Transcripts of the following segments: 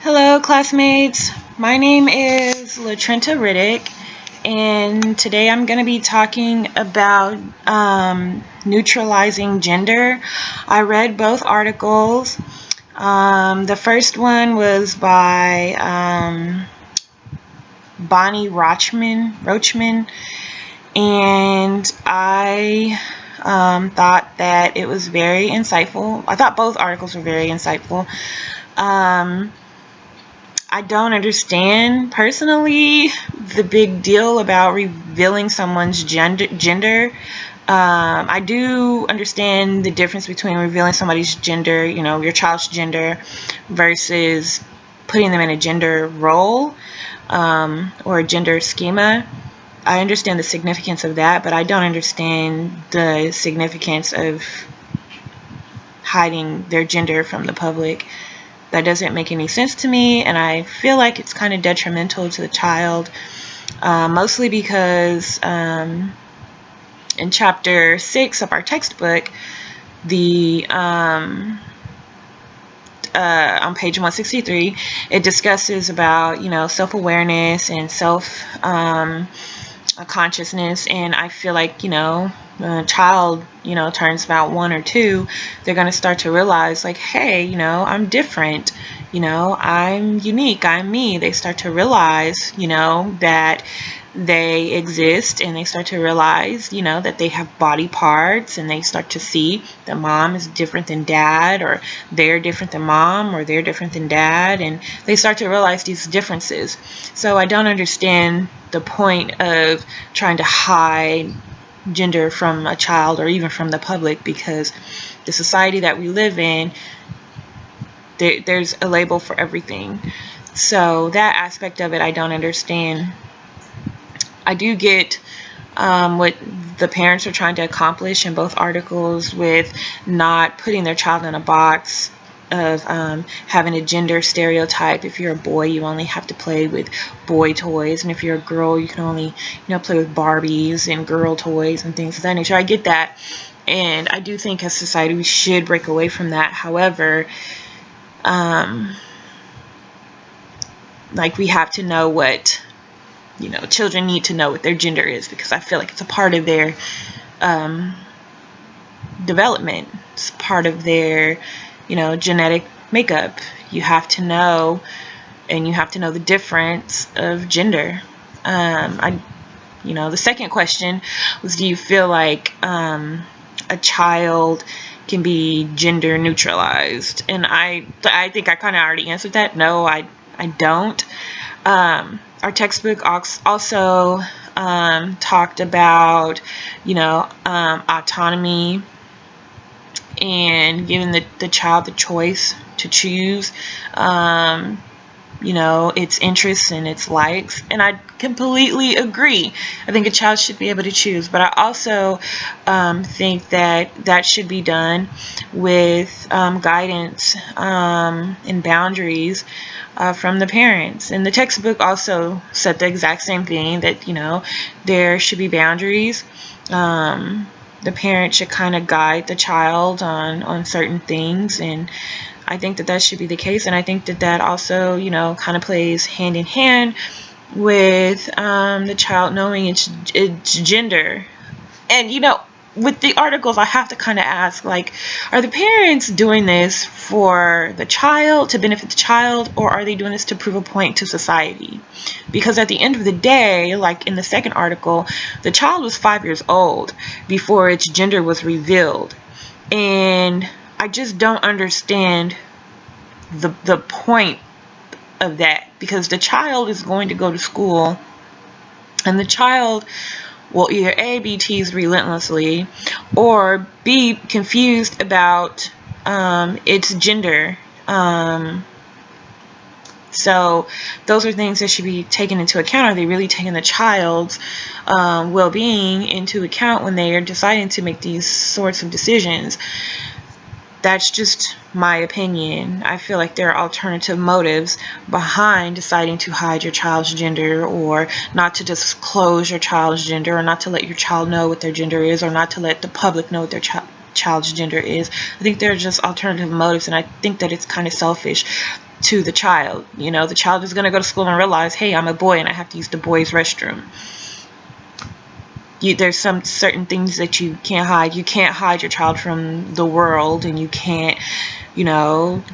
Hello, classmates. My name is LaTrenta Riddick, and today I'm going to be talking about neutralizing gender. I read both articles. The first one was by Bonnie Roachman, and I thought that it was very insightful. I thought both articles were very insightful. I don't understand personally the big deal about revealing someone's gender. I do understand the difference between revealing somebody's gender, your child's gender, versus putting them in a gender role or a gender schema. I understand the significance of that, but I don't understand the significance of hiding their gender from the public. That doesn't make any sense to me, and I feel like it's kind of detrimental to the child, mostly because in chapter 6 of our textbook, on page 163, it discusses about self-awareness and self-consciousness, and I feel like when a child turns about 1 or 2, they're going to start to realize, like, hey, I'm different, I'm unique, I'm me. They start to realize that they exist, and they start to realize that they have body parts, and they start to see that mom is different than dad, or they're different than mom, or they're different than dad, and they start to realize these differences. So I don't understand the point of trying to hide gender from a child or even from the public, because the society that we live in, there's a label for everything. So that aspect of it I don't understand. I do get what the parents are trying to accomplish in both articles with not putting their child in a box of having a gender stereotype. If you're a boy, you only have to play with boy toys, and if you're a girl, you can only play with Barbies and girl toys and things of that nature. I get that, and I do think as society we should break away from that. However, like, we have to know what children need to know what their gender is, because I feel like it's a part of their development. It's part of their genetic makeup. You have to know, and you have to know the difference of gender. The second question was, do you feel like a child can be gender neutralized? And I think I kind of already answered that. No, I don't. Our textbook also talked about autonomy and giving the child the choice to choose its interests and its likes, and I completely agree. I think a child should be able to choose, but I also think that should be done with guidance and boundaries from the parents. And the textbook also said the exact same thing, that there should be boundaries. The parent should kind of guide the child on certain things, and I think that should be the case. And I think that also kind of plays hand in hand with the child knowing its gender. And with the articles, I have to kind of ask, like, are the parents doing this for the child, to benefit the child, or are they doing this to prove a point to society? Because at the end of the day, like in the second article, the child was 5 years old before its gender was revealed, and I just don't understand the point of that, because the child is going to go to school, and the child will either A, be teased relentlessly, or B, confused about its gender. So those are things that should be taken into account. Are they really taking the child's well-being into account when they are deciding to make these sorts of decisions? That's just my opinion. I feel like there are alternative motives behind deciding to hide your child's gender, or not to disclose your child's gender, or not to let your child know what their gender is, or not to let the public know what their child's gender is. I think there are just alternative motives, and I think that it's kind of selfish. to the child. The child is going to go to school and realize, hey, I'm a boy and I have to use the boys' restroom. There's some certain things that you can't hide. You can't hide your child from the world, and you can't,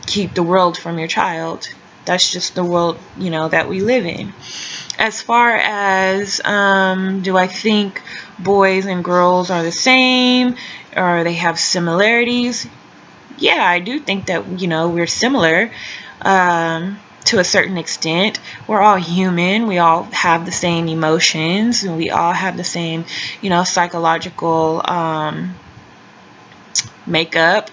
keep the world from your child. That's just the world, that we live in. As far as, do I think boys and girls are the same, or they have similarities? Yeah, I do think that, we're similar. To a certain extent. We're all human. We all have the same emotions, and we all have the same, psychological makeup.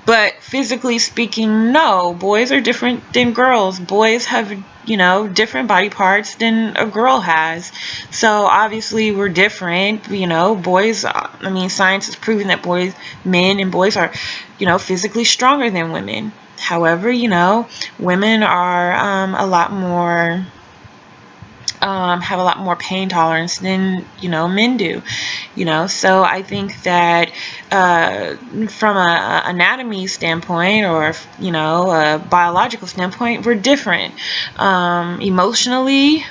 But physically speaking, no, boys are different than girls. Boys have, different body parts than a girl has. So obviously we're different. Boys, science has proven that men and boys are, physically stronger than women. However, women are a lot more, have a lot more pain tolerance than, men do. So I think that from a anatomy standpoint, or, a biological standpoint, we're different. Emotionally,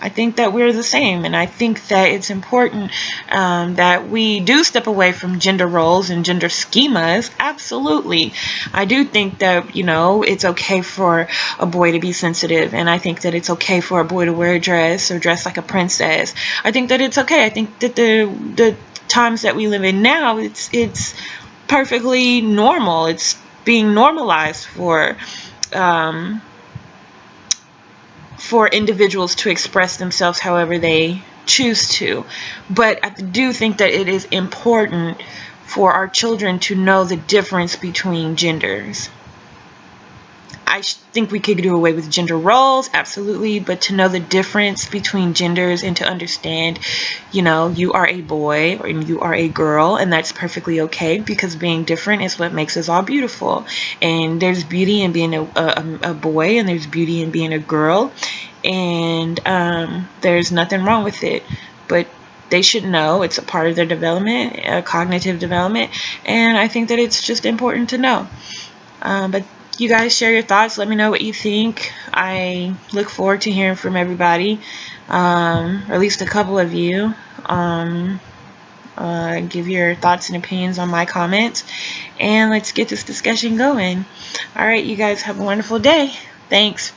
I think that we're the same, and I think that it's important that we do step away from gender roles and gender schemas. Absolutely. I do think that, it's okay for a boy to be sensitive, and I think that it's okay for a boy to wear a dress or dress like a princess. I think that it's okay. I think that the times that we live in now, it's perfectly normal. It's being normalized for individuals to express themselves however they choose to. But I do think that it is important for our children to know the difference between genders. I think we could do away with gender roles, absolutely, but to know the difference between genders and to understand, you are a boy or you are a girl, and that's perfectly okay, because being different is what makes us all beautiful. And there's beauty in being a boy, and there's beauty in being a girl, and there's nothing wrong with it. But they should know it's a part of their development, cognitive development, and I think that it's just important to know. But you guys share your thoughts. Let me know what you think. I look forward to hearing from everybody, or at least a couple of you. Give your thoughts and opinions on my comments, and let's get this discussion going. All right, you guys have a wonderful day. Thanks.